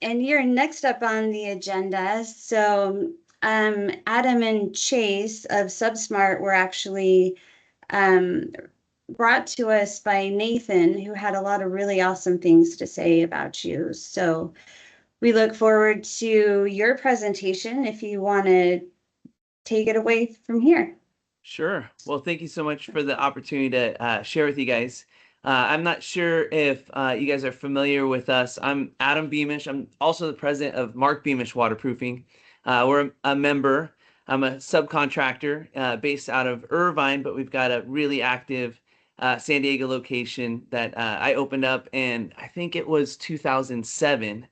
And you're next up on the agenda. So Adam and Chase of SubSmart were actually brought to us by Nathan, who had a lot of really awesome things to say about you. So we look forward to your presentation if you want to take it away from here. Sure. Well, thank you so much for the opportunity to share with you guys. I'm not sure if you guys are familiar with us. I'm Adam Beamish. I'm also the president of Mark Beamish Waterproofing. We're a member. I'm a subcontractor based out of Irvine, but we've got a really active San Diego location that I opened up, and I think it was 2007.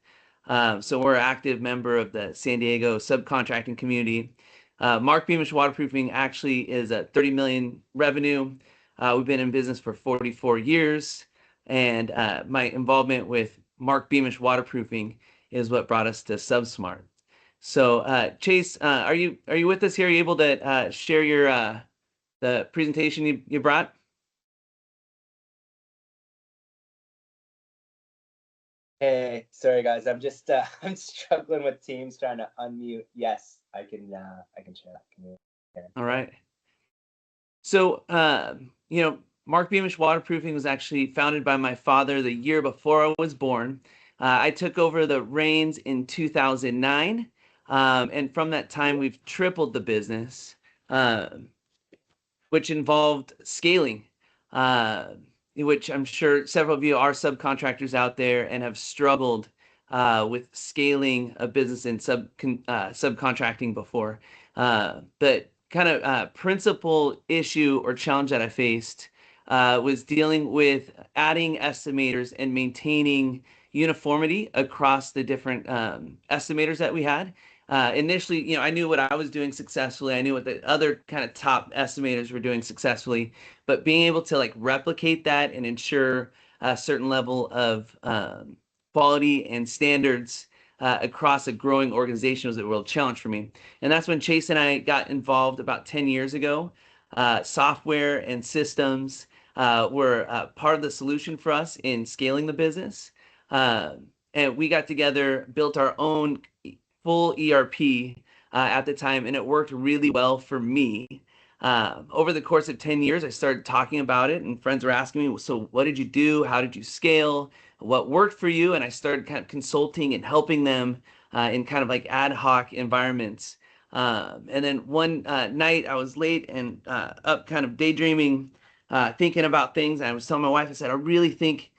So we're an active member of the San Diego subcontracting community. Mark Beamish Waterproofing actually is at 30 million revenue. We've been in business for 44 years, and my involvement with Mark Beamish Waterproofing is what brought us to SubSmart. So, Chase, are you with us here? Are you able to share your the presentation you brought? Hey, sorry guys, I'm just I'm struggling with Teams trying to unmute. Yes, I can share. All right. So, Mark Beamish Waterproofing was actually founded by my father the year before I was born. I took over the reins in 2009, and from that time, we've tripled the business, which involved scaling, which I'm sure several of you are subcontractors out there and have struggled with scaling a business in subcontracting before. But kind of principal estimator or challenge that I faced was dealing with adding estimators and maintaining uniformity across the different estimators that we had. Initially, I knew what I was doing successfully. I knew what the other kind of top estimators were doing successfully, but being able to like replicate that and ensure a certain level of quality and standards across a growing organization was a real challenge for me. And that's when Chase and I got involved about 10 years ago. Software and systems were part of the solution for us in scaling the business. And we got together, built our own full ERP at the time, and it worked really well for me. Over the course of 10 years, I started talking about it, and friends were asking me, so what did you do? How did you scale? What worked for you? And I started kind of consulting and helping them in kind of like ad hoc environments. And then one night I was late and up kind of daydreaming, thinking about things. And I was telling my wife, I said, I really think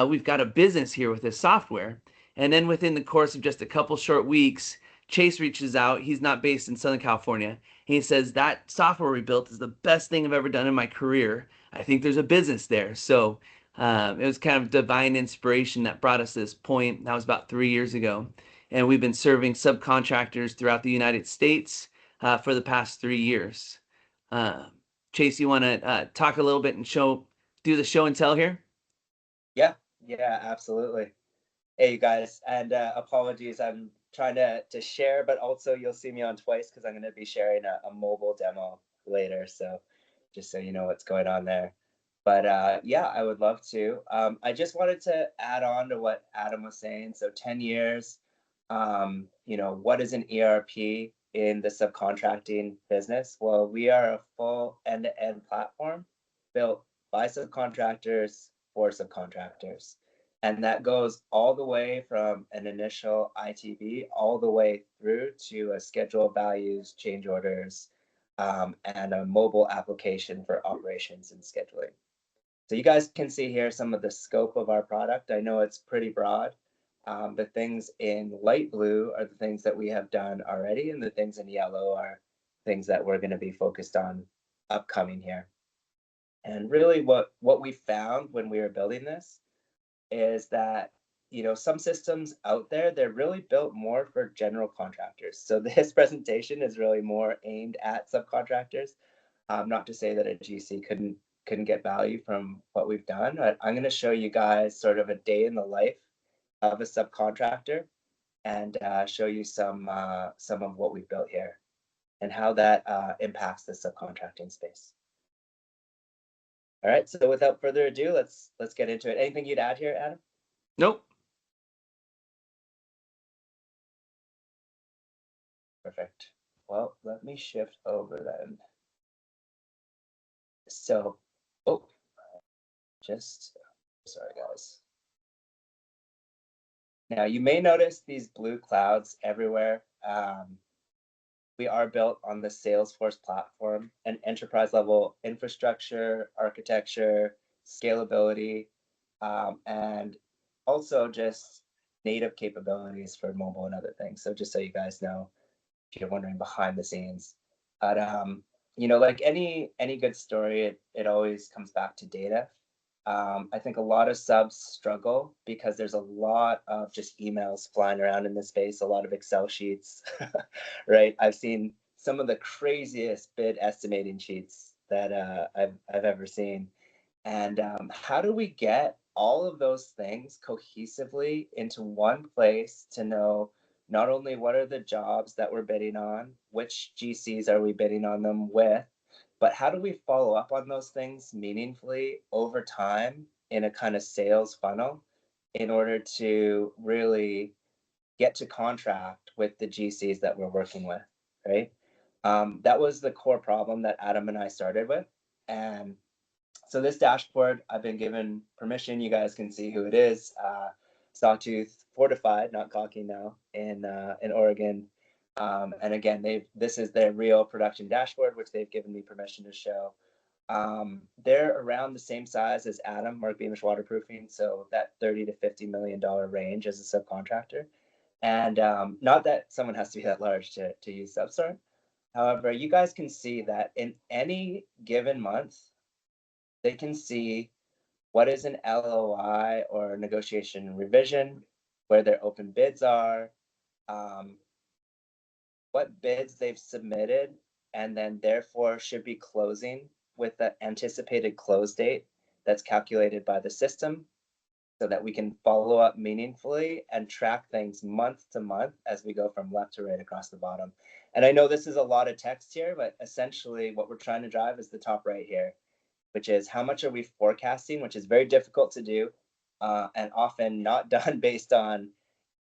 we've got a business here with this software. And then within the course of just a couple short weeks, Chase reaches out. He's not based in Southern California. He says, that software we built is the best thing I've ever done in my career. I think there's a business there. So it was kind of divine inspiration that brought us to this point. That was about 3 years ago. And we've been serving subcontractors throughout the United States for the past 3 years. Chase, you want to talk a little bit and do the show and tell here? Yeah, absolutely. Hey, you guys, and apologies, I'm trying to share, but also you'll see me on twice because I'm going to be sharing a mobile demo later. So just so you know what's going on there. But yeah, I would love to. I just wanted to add on to what Adam was saying. So 10 years, what is an ERP in the subcontracting business? Well, we are a full end-to-end platform built by subcontractors for subcontractors. And that goes all the way from an initial ITB all the way through to a schedule of values, change orders, and a mobile application for operations and scheduling. So you guys can see here some of the scope of our product. I know it's pretty broad. The things in light blue are the things that we have done already, and the things in yellow are things that we're going to be focused on upcoming here. And really what we found when we were building this is that some systems out there, they're really built more for general contractors. So this presentation is really more aimed at subcontractors. Not to say that a GC couldn't get value from what we've done, but I'm going to show you guys sort of a day in the life of a subcontractor and show you some of what we've built here and how that impacts the subcontracting space. All right, so without further ado, let's get into it. Anything you'd add here, Adam? Nope. Perfect. Well, let me shift over then. So, oh, just, sorry guys. Now you may notice these blue clouds everywhere. We are built on the Salesforce platform and enterprise level infrastructure, architecture, scalability, and also just native capabilities for mobile and other things. So just so you guys know, if you're wondering behind the scenes, but you know, like any good story, it always comes back to data. I think a lot of subs struggle because there's a lot of just emails flying around in this space, a lot of Excel sheets, right? I've seen some of the craziest bid estimating sheets that I've ever seen. And how do we get all of those things cohesively into one place to know not only what are the jobs that we're bidding on, which GCs are we bidding on them with, but how do we follow up on those things meaningfully over time in a kind of sales funnel in order to really get to contract with the GCs that we're working with, right? That was the core problem that Adam and I started with. And so this dashboard, I've been given permission. You guys can see who it is. Sawtooth Fortified, not Caulking now, in Oregon. And again, this is their real production dashboard, which they've given me permission to show. They're around the same size as Adam, Mark Beamish Waterproofing, so that $30 to $50 million range as a subcontractor. And not that someone has to be that large to use SubSmart. However, you guys can see that in any given month, they can see what is an LOI or negotiation revision, where their open bids are, what bids they've submitted, and then therefore should be closing with the anticipated close date that's calculated by the system so that we can follow up meaningfully and track things month to month as we go from left to right across the bottom. And I know this is a lot of text here, but essentially what we're trying to drive is the top right here, which is how much are we forecasting, which is very difficult to do and often not done based on,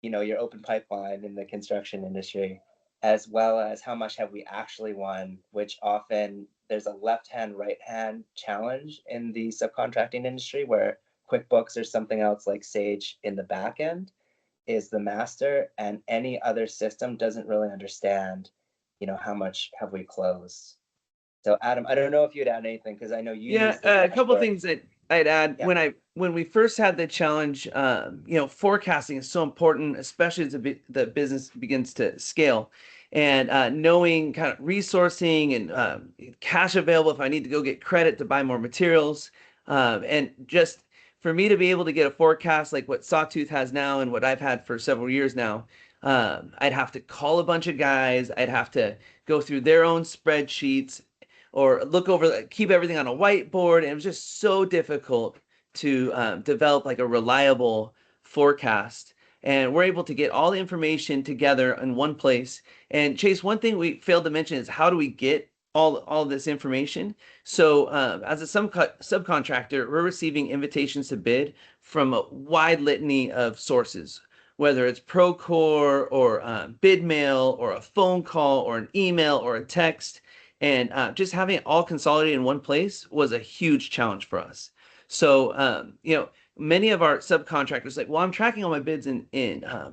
you know, your open pipeline in the construction industry, as well as how much have we actually won, which often there's a left-hand, right-hand challenge in the subcontracting industry where QuickBooks or something else like Sage in the back end is the master, and any other system doesn't really understand, you know, how much have we closed. So Adam, I don't know if you'd add anything because I know you. Yeah, a couple of things that I'd add. Yeah. When we first had the challenge, you know, forecasting is so important, especially as the business begins to scale, and knowing kind of resourcing and cash available if I need to go get credit to buy more materials, and just for me to be able to get a forecast like what Sawtooth has now and what I've had for several years now. I'd have to call a bunch of guys. I'd have to go through their own spreadsheets or look over, keep everything on a whiteboard. And it was just so difficult to develop like a reliable forecast. And we're able to get all the information together in one place. And Chase, one thing we failed to mention is how do we get all this information? So as a subcontractor, we're receiving invitations to bid from a wide litany of sources, whether it's Procore or bid mail or a phone call or an email or a text. And just having it all consolidated in one place was a huge challenge for us. So, you know, many of our subcontractors like, well, I'm tracking all my bids in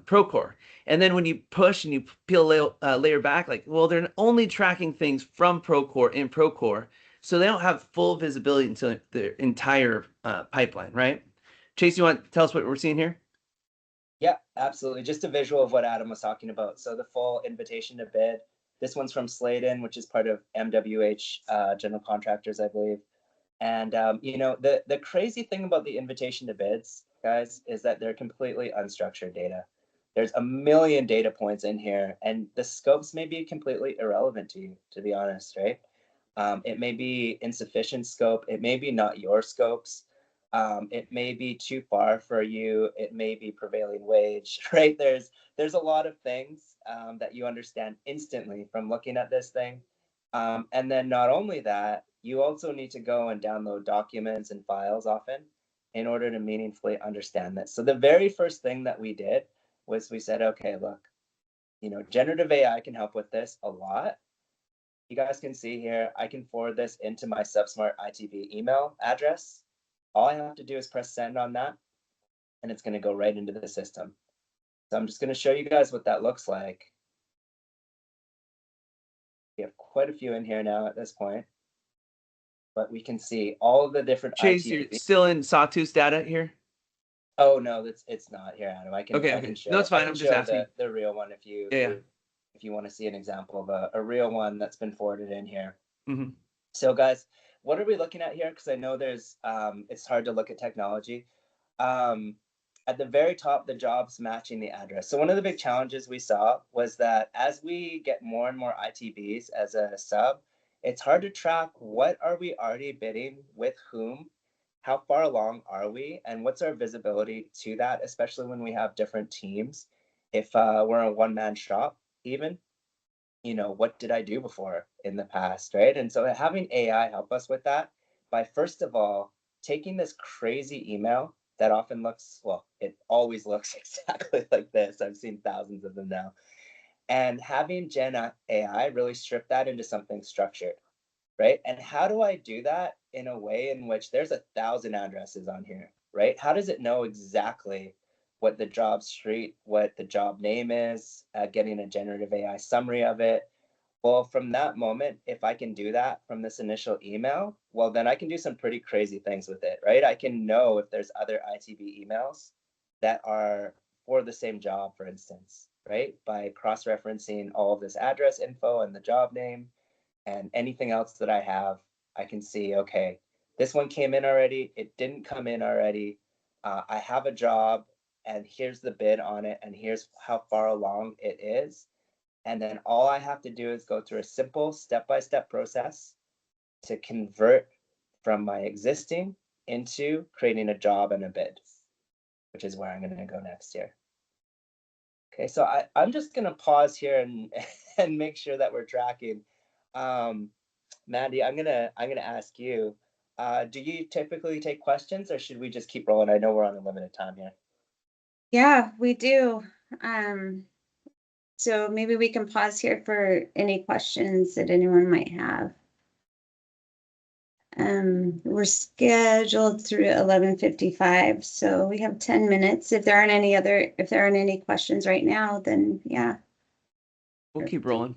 Procore. And then when you push and you peel a layer back, like, well, they're only tracking things from Procore in Procore. So they don't have full visibility into the entire pipeline, right? Chase, you want to tell us what we're seeing here? Yeah, absolutely. Just a visual of what Adam was talking about. So the full invitation to bid. This one's from Sladen, which is part of MWH General Contractors, I believe. And you know, the crazy thing about the invitation to bids, guys, is that they're completely unstructured data. There's a million data points in here, and the scopes may be completely irrelevant to you, to be honest, right? It may be insufficient scope. It may be not your scopes. It may be too far for you. It may be prevailing wage, right? There's a lot of things that you understand instantly from looking at this thing. And then not only that, you also need to go and download documents and files often in order to meaningfully understand this. So the very first thing that we did was we said, okay, look, generative AI can help with this a lot. You guys can see here, I can forward this into my SubSmart ITV email address. All I have to do is press send on that, and it's going to go right into the system. So I'm just going to show you guys what that looks like. We have quite a few in here now at this point, but we can see all of the different Chase, you're ITV. still in Sawtooth data here? Oh no, it's not here, Adam. I can Okay. show. No, it's fine. I can I'm just show asking. the real one if you Yeah. if you want to see an example of a real one that's been forwarded in here. Mm-hmm. So guys, what are we looking at here? Because I know there's it's hard to look at technology. At the very top, the jobs matching the address. So one of the big challenges we saw was that as we get more and more ITBs as a sub, it's hard to track what are we already bidding with whom, how far along are we, and what's our visibility to that, especially when we have different teams. If we're a one-man shop, even, what did I do before in the past, right? And so having AI help us with that by, first of all, taking this crazy email that often looks, well, it always looks exactly like this. I've seen thousands of them now. And having Gen AI really strip that into something structured, right? And how do I do that in a way in which there's 1,000 addresses on here, right? How does it know exactly what the job street, what the job name is, getting a generative AI summary of it? Well, from that moment, if I can do that from this initial email, well, then I can do some pretty crazy things with it, right? I can know if there's other ITB emails that are for the same job, for instance, right? By cross-referencing all of this address info and the job name and anything else that I have, I can see, okay, this one came in already, it didn't come in already. I have a job, and here's the bid on it, and here's how far along it is. And then all I have to do is go through a simple step-by-step process to convert from my existing into creating a job and a bid, which is where I'm going to go next here. Okay, so I'm just going to pause here and and make sure that we're tracking. Mandy, I'm gonna ask you. Do you typically take questions, or should we just keep rolling? I know we're on a limited time here. Yeah, we do. So maybe we can pause here for any questions that anyone might have. We're scheduled through 11:55, so we have 10 minutes. If there aren't any questions right now, then yeah. We'll keep rolling.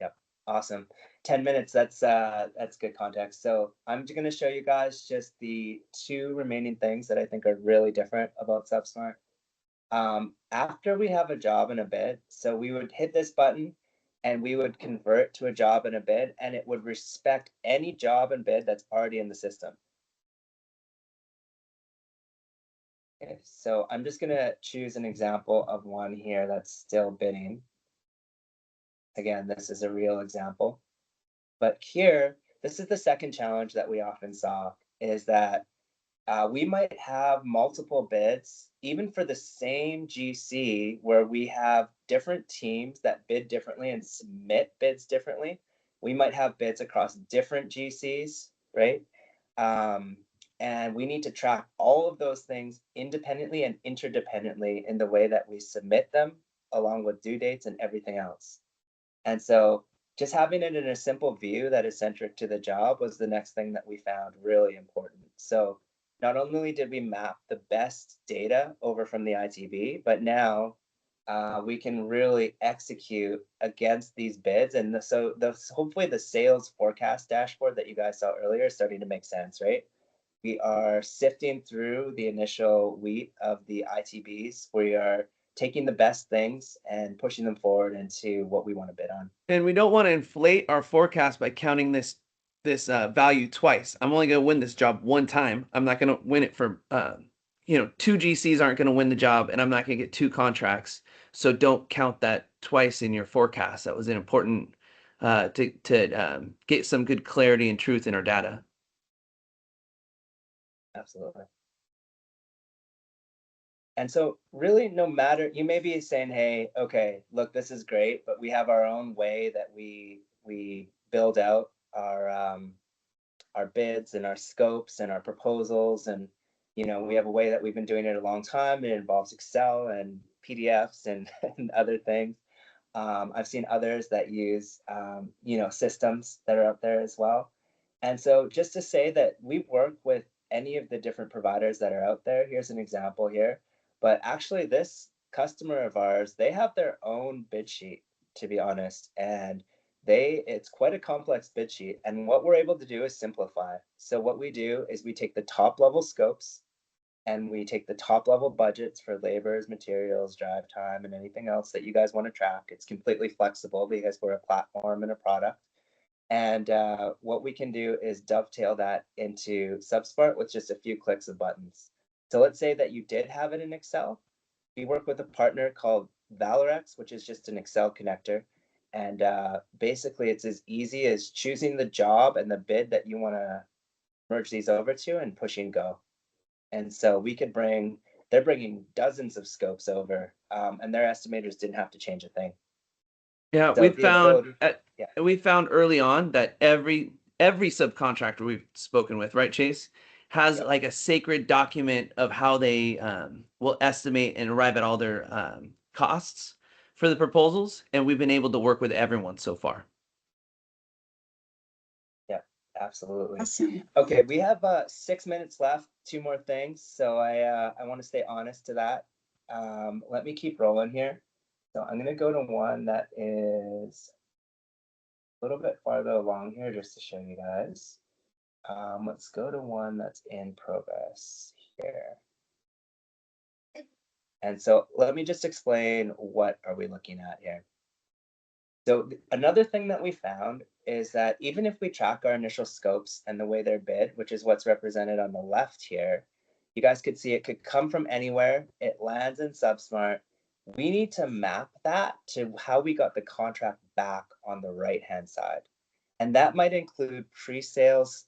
Yep, awesome. 10 minutes. That's good context. So I'm just gonna show you guys just the two remaining things that I think are really different about SubSmart. After we have a job and a bid, so we would hit this button and we would convert to a job and a bid, and it would respect any job and bid that's already in the system. Okay, so I'm just gonna choose an example of one here that's still bidding. Again, this is a real example. But here, this is the second challenge that we often saw, is that we might have multiple bids, even for the same GC, where we have different teams that bid differently and submit bids differently. We might have bids across different GCs, right? And we need to track all of those things independently and interdependently in the way that we submit them, along with due dates and everything else. And so just having it in a simple view that is centric to the job was the next thing that we found really important. So not only did we map the best data over from the ITB, but now we can really execute against these bids. And so hopefully the sales forecast dashboard that you guys saw earlier is starting to make sense, right? We are sifting through the initial wheat of the ITBs. We are taking the best things and pushing them forward into what we want to bid on. And we don't want to inflate our forecast by counting this value twice. I'm only going to win this job one time. I'm not going to win it for two GCs aren't going to win the job, and I'm not going to get two contracts. So don't count that twice in your forecast. That was an important to get some good clarity and truth in our data. Absolutely. And so really, no matter, you may be saying, hey, okay, look, this is great, but we have our own way that we build out our bids and our scopes and our proposals. And, we have a way that we've been doing it a long time. It involves Excel and PDFs and, and other things. I've seen others that use, systems that are out there as well. And so just to say that we work with any of the different providers that are out there. Here's an example here. But actually this customer of ours, they have their own bid sheet, to be honest. And it's quite a complex bid sheet. And what we're able to do is simplify. So what we do is we take the top level scopes and we take the top level budgets for labors, materials, drive time, and anything else that you guys want to track. It's completely flexible because we're a platform and a product. And what we can do is dovetail that into SubSmart with just a few clicks of buttons. So let's say that you did have it in Excel. We work with a partner called Valorex, which is just an Excel connector. And basically, it's as easy as choosing the job and the bid that you want to merge these over to and pushing go. And so they're bringing dozens of scopes over, and their estimators didn't have to change a thing. Yeah, So we found early on that every subcontractor we've spoken with, right, Chase, has like a sacred document of how they will estimate and arrive at all their costs for the proposals, and we've been able to work with everyone so far. Yeah, absolutely. Awesome. Okay, we have 6 minutes left. 2 more things, so I want to stay honest to that. Let me keep rolling here. So I'm gonna go to one that is a little bit farther along here just to show you guys. Let's go to one that's in progress here. And so let me just explain what are we looking at here. So another thing that we found is that even if we track our initial scopes and the way they're bid, which is what's represented on the left here, you guys could see it could come from anywhere. It lands in SubSmart. We need to map that to how we got the contract back on the right-hand side. And that might include pre-sales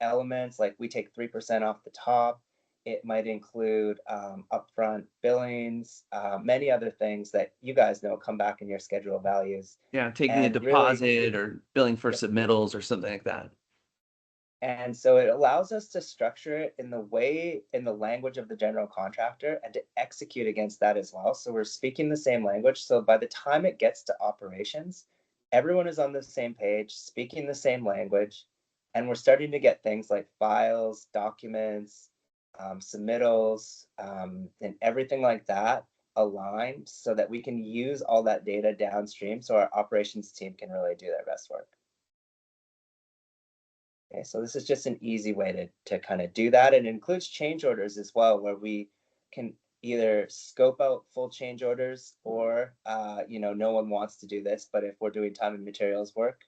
elements, like we take 3% off the top. It might include upfront billings, many other things that you guys know come back in your schedule values. Yeah, taking a deposit or billing for submittals or something like that. And so it allows us to structure it in the language of the general contractor and to execute against that as well. So we're speaking the same language. So by the time it gets to operations, everyone is on the same page, speaking the same language. And we're starting to get things like files, documents, submittals, and everything like that aligned so that we can use all that data downstream so our operations team can really do their best work. Okay, so this is just an easy way to kind of do that. It includes change orders as well, where we can either scope out full change orders or, no one wants to do this, but if we're doing time and materials work,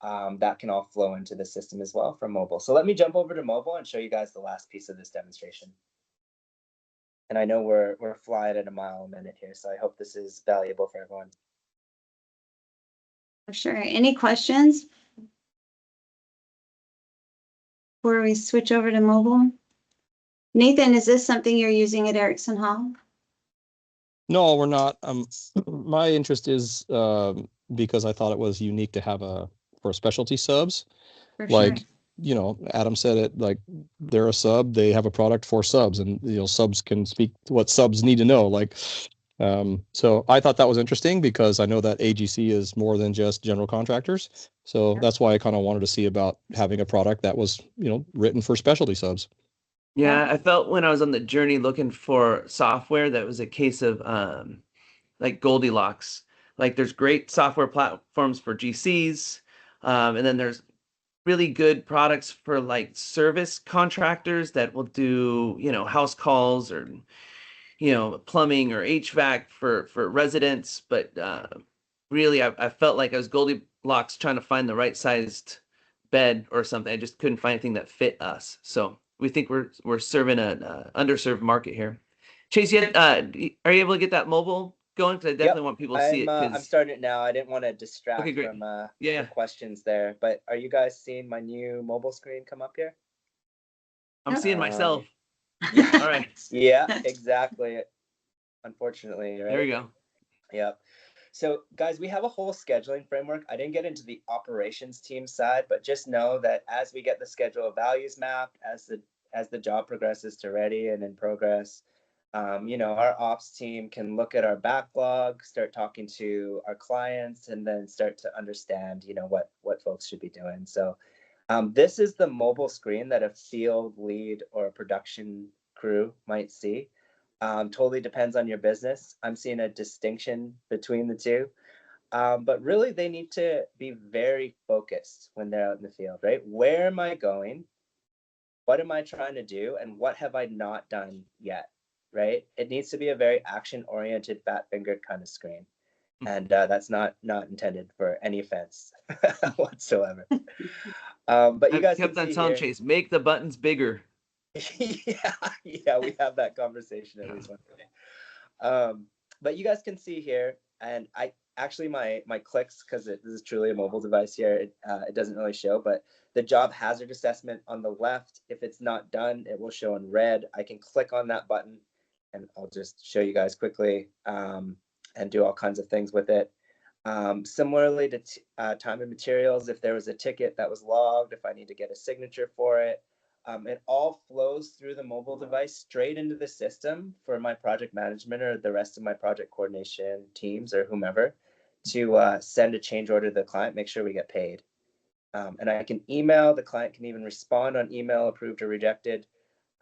that can all flow into the system as well from mobile. So let me jump over to mobile and show you guys the last piece of this demonstration. And I know we're flying at a mile a minute here, so I hope this is valuable for everyone. For sure. Any questions before we switch over to mobile? Nathan, is this something you're using at Erickson Hall? No, we're not. My interest is because I thought it was unique to have for specialty subs. For Like, sure. Adam said it, like they're a sub, they have a product for subs, and subs can speak what subs need to know. Like, so I thought that was interesting because I know that AGC is more than just general contractors. So that's why I kind of wanted to see about having a product that was, written for specialty subs. Yeah, I felt when I was on the journey looking for software that was a case of like Goldilocks. Like there's great software platforms for GCs, and then there's really good products for like service contractors that will do, house calls or, plumbing or HVAC for residents. But really, I felt like I was Goldilocks trying to find the right sized bed or something. I just couldn't find anything that fit us. So we think we're serving an underserved market here. Chase, are you able to get that mobile going? Because I definitely want people to see it. I'm starting it now. I didn't want to distract from the questions there. But are you guys seeing my new mobile screen come up here? I'm seeing myself. Yeah. All right. Yeah, exactly. Unfortunately, right? There you go. Yep. So guys, we have a whole scheduling framework. I didn't get into the operations team side, but just know that as we get the schedule of values mapped, as the job progresses to ready and in progress, You know, our ops team can look at our backlog, start talking to our clients, and then start to understand, you know, what folks should be doing. So this is the mobile screen that a field lead or a production crew might see. Totally depends on your business. I'm seeing a distinction between the two. But really, they need to be very focused when they're out in the field, right? Where am I going? What am I trying to do? And what have I not done yet, right? It needs to be a very action-oriented, fat-fingered kind of screen. And that's not intended for any offense whatsoever. But you I've guys can kept on see telling here. Chase, make the buttons bigger. Yeah, we have that conversation at least one day. But you guys can see here, and I actually my clicks, because this is truly a mobile device here, it doesn't really show, but the job hazard assessment on the left, if it's not done, it will show in red. I can click on that button, and I'll just show you guys quickly, and do all kinds of things with it. Similarly to time and materials, if there was a ticket that was logged, if I need to get a signature for it, it all flows through the mobile device straight into the system for my project management or the rest of my project coordination teams or whomever to send a change order to the client, make sure we get paid. And I can email, the client can even respond on email, approved or rejected,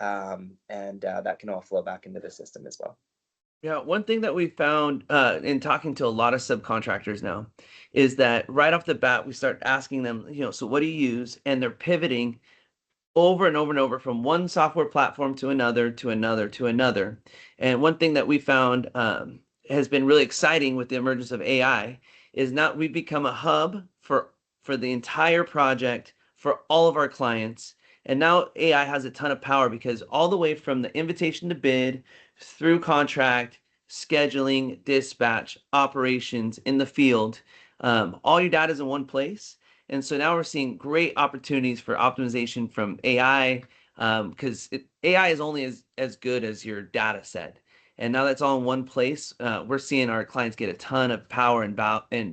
and that can all flow back into the system as well. Yeah, one thing that we found in talking to a lot of subcontractors now is that right off the bat, we start asking them, you know, so what do you use? And they're pivoting over and over and over from one software platform to another, to another, to another. And one thing that we found has been really exciting with the emergence of AI is now we've become a hub for the entire project for all of our clients. And now AI has a ton of power because all the way from the invitation to bid through contract, scheduling, dispatch, operations in the field, all your data is in one place. And so now we're seeing great opportunities for optimization from AI because AI is only as good as your data set. And now that's all in one place. We're seeing our clients get a ton of power and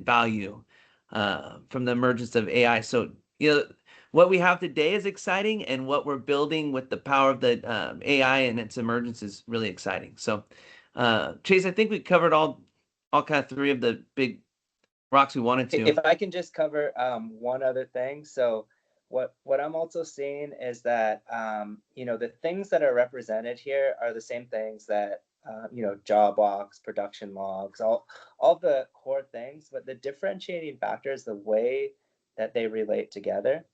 value from the emergence of AI. So, you know, what we have today is exciting, and what we're building with the power of the AI and its emergence is really exciting. So, Chase, I think we covered all kind of three of the big rocks we wanted to. If I can just cover one other thing. So what I'm also seeing is that you know, the things that are represented here are the same things that you know, job logs, production logs, all the core things, but the differentiating factor is the way that they relate together,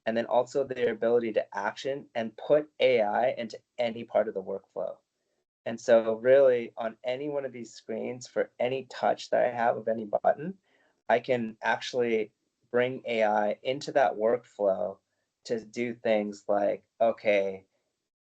and then also their ability to action and put AI into any part of the workflow. And so really on any one of these screens, for any touch that I have of any button, I can actually bring AI into that workflow to do things like, okay,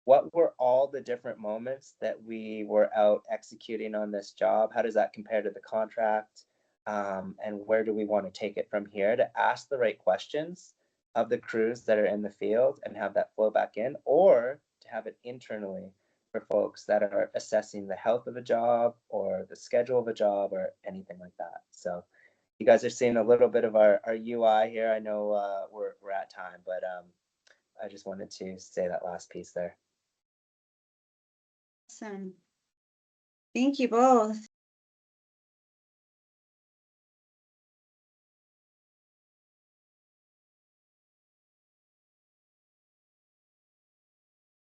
what were all the different moments that we were out executing on this job? How does that compare to the contract? And where do we want to take it from here, to ask the right questions of the crews that are in the field and have that flow back in, or to have it internally for folks that are assessing the health of a job or the schedule of a job or anything like that. So you guys are seeing a little bit of our UI here. I know we're at time, but I just wanted to say that last piece there. Awesome. Thank you both.